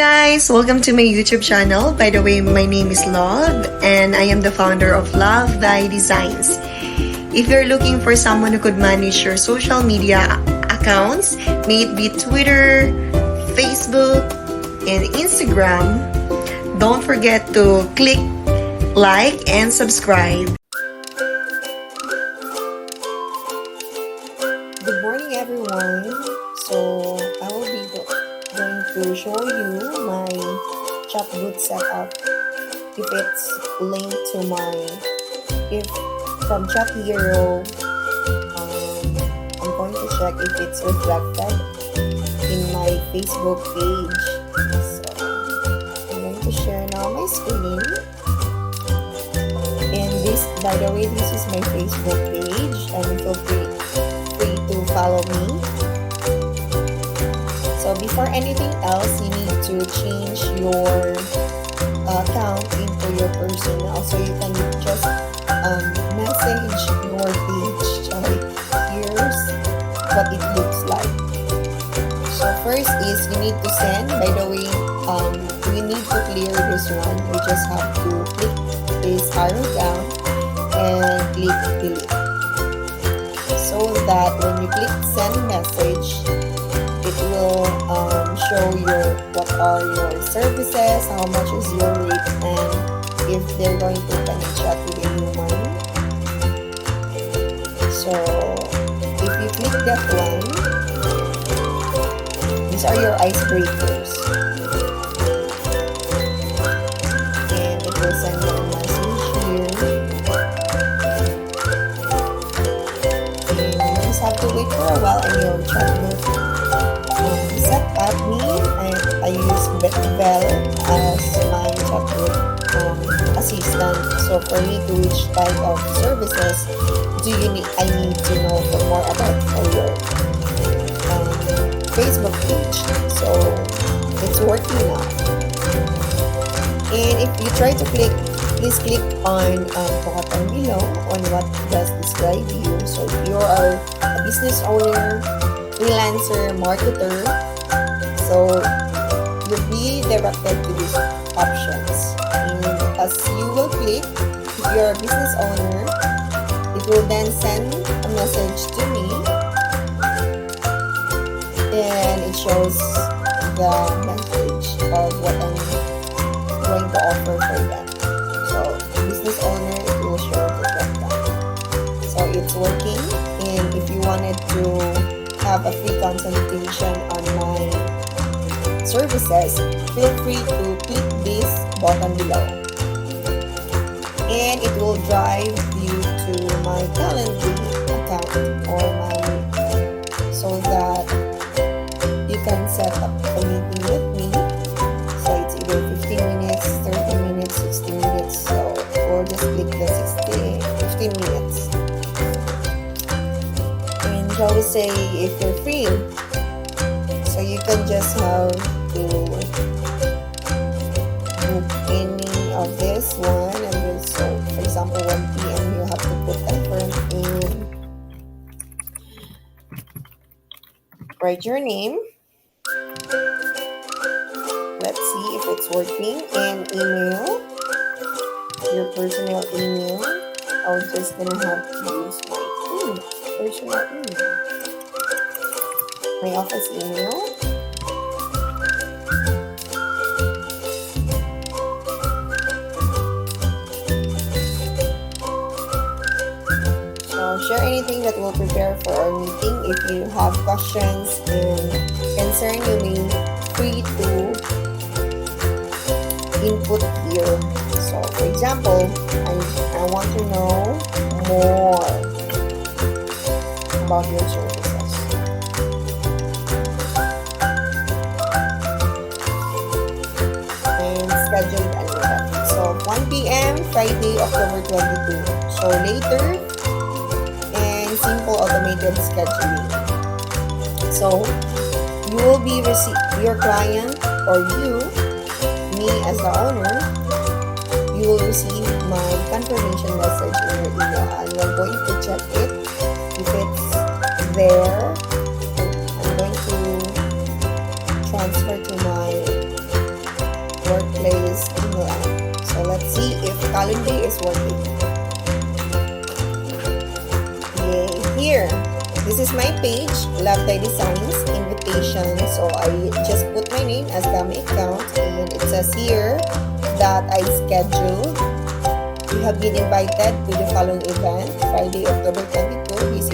guys! Welcome to my YouTube channel. By the way, my name is Love and I am the founder of Loveys Designs. If you're looking for someone who could manage your social media accounts, may it be Twitter, Facebook, and Instagram, don't forget to click like and subscribe. Good morning everyone. So I will be going to show you my chatbot setup. If it's linked to if from Chat Hero, I'm going to check if it's reflected in my Facebook page. So I'm going to share now my screen. And this, by the way, this is my Facebook page, and feel free to follow me. So before anything else, you need to change your account into your personal, so you can just message your page. Here's what it looks like. So first is you need to send. By the way, you need to clear this one. You just have to click this arrow down and click delete, so that when you click send message, it will show what are your services, how much is your rate, and if they're going to chat with a human. So if you click that one, these are your icebreakers, and it will send you a message here, and you just have to wait for a while and your chatbot set up me. I use Bell as my chatbot assistant. So for me to which type of services I need to know for more about your Facebook page. So it's working now. And if you try to click, please click on button below on what does describe you. So if you are a business owner, freelancer, marketer, so you'll be directed to these options. And as you will click, if you're a business owner, it will then send a message to me, and it shows the message of what I'm going to offer for them. So business owner, it will show the drop-down. So it's working, and if you wanted to have a free consultation on my services, feel free to click this button below, and it will drive you to my Calendly account so that you can set up a meeting with me. So it's either 15 minutes, 30 minutes, 60 minutes. So we'll just click the 15 minutes. And shall we say if you're free, so you can just have to book any of this one, and then so for example 1 p.m. you have to put effort in, write your name, let's see if it's working, and email, your personal email. I'm just gonna have to use my personal email, my office email. Share anything that will prepare for our meeting. If you have questions and concern, you may free to input here. So for example, I want to know more about your services. And scheduled an event. So 1 p.m. Friday, October 22. So later, simple automated scheduling. So you will be your client, or me as the owner, you will receive my confirmation message in your email, and you're going to check it. If it's there, I'm going to transfer to my Alright, so let's see if Calendly is working. Yay, here. This is my page, Loveys Designs Invitation. So I just put my name as Dami account, and it says here that I scheduled. You have been invited to the following event, Friday, October 22. This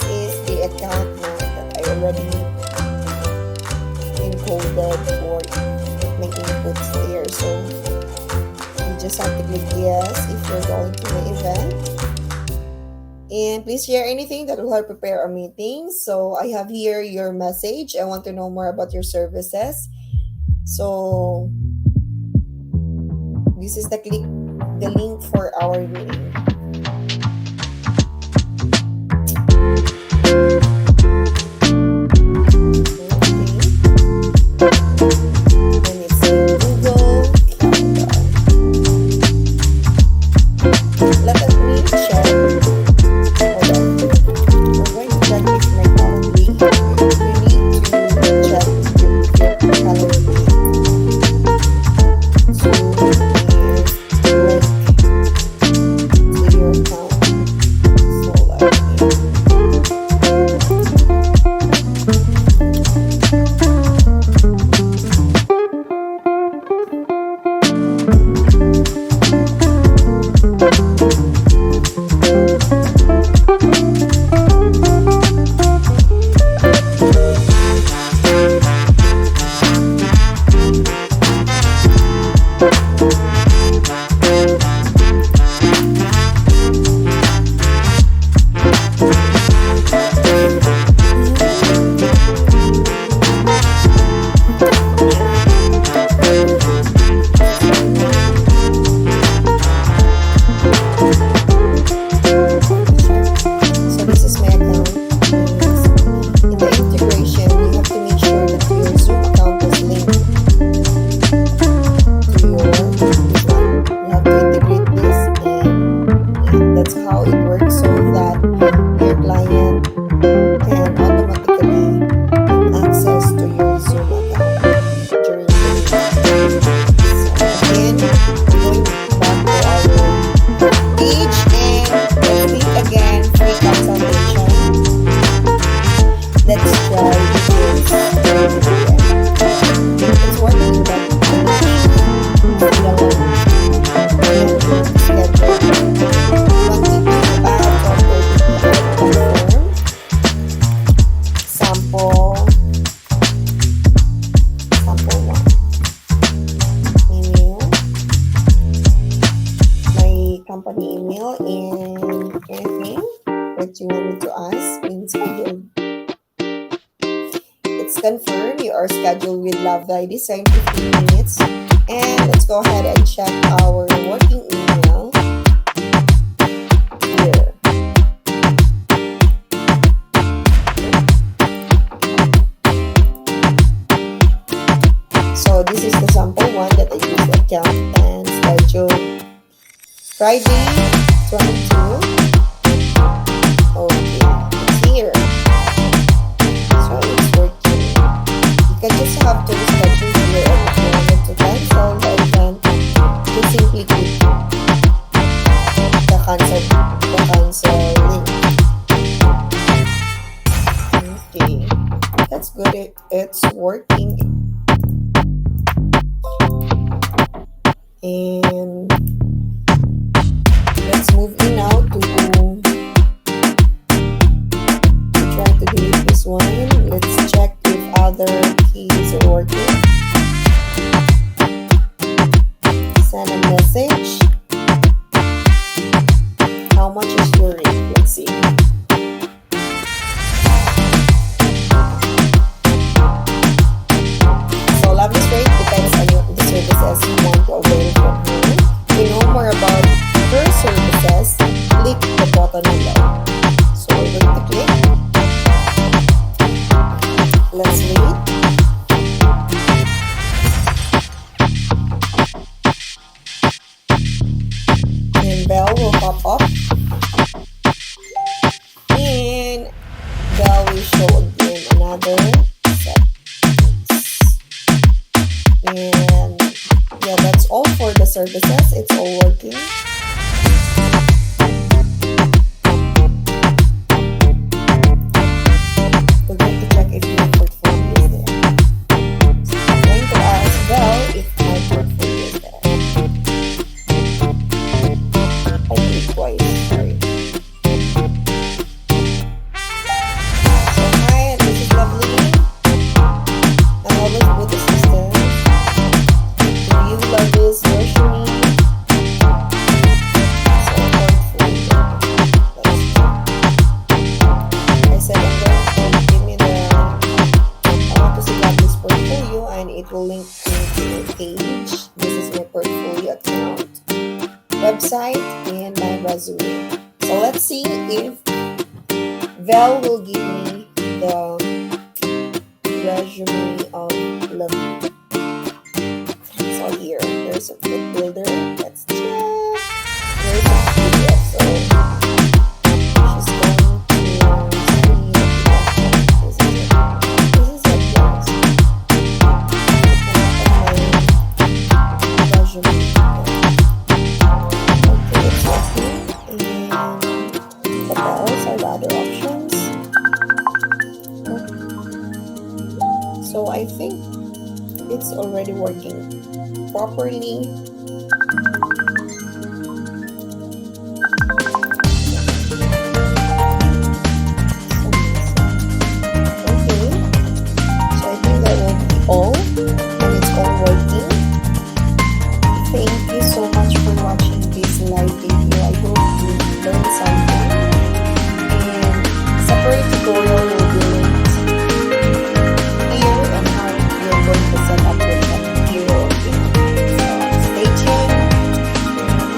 is the account now that I already encoded for my inputs there. So you just have to click yes if you're going to my event. And please share anything that will help prepare our meeting. So I have here your message. I want to know more about your services. So this is the link for our meeting. And it's in Google Calendar. Let me check. Hold on. We're going to check if my Calendly. You need to check your Calendly. So if to your account. So let me. Company email and anything that you wanted to ask in scheduled. It's confirmed you are scheduled with Loveys Design 15 minutes. And let's go ahead and check our working email here. So this is the sample one that I used to account and schedule Friday 22. Okay, it's here. So it's working. You can just have to schedule here, and if you wanted to cancel the event, you simply click the cancel link. Okay, that's good. It's working. And let's move in now to try to delete this one. Let's check if other keys are working. Send a message. How much is your rate? Let's see. So Loveys rate depends on the services you want to avail from here. And yeah, that's all for the services. It's all working. We're going to check if your portfolio is there. So I'm going to ask Belle if my portfolio is there. I did it twice, sorry. So hi, this is Lovely. Now let's put the system. Do you love this version? And it will link to my page. This is my portfolio account, website, and my resume. So let's see if Val will give me the resume of Loveys. So here, there's a fit builder. Let's check. There's a PDF. So she's going to send me the PDF. This is it. This is it, guys. So I think it's already working properly. Okay, so I think that will be all, and it's all working. Thank you so much for watching this live video. I hope you learned something, and separate tutorial will be linked here on how you're going to set up your hero account. So stay tuned.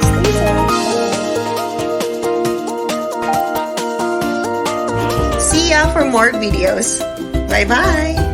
Stay tuned. See ya for more videos. Bye bye.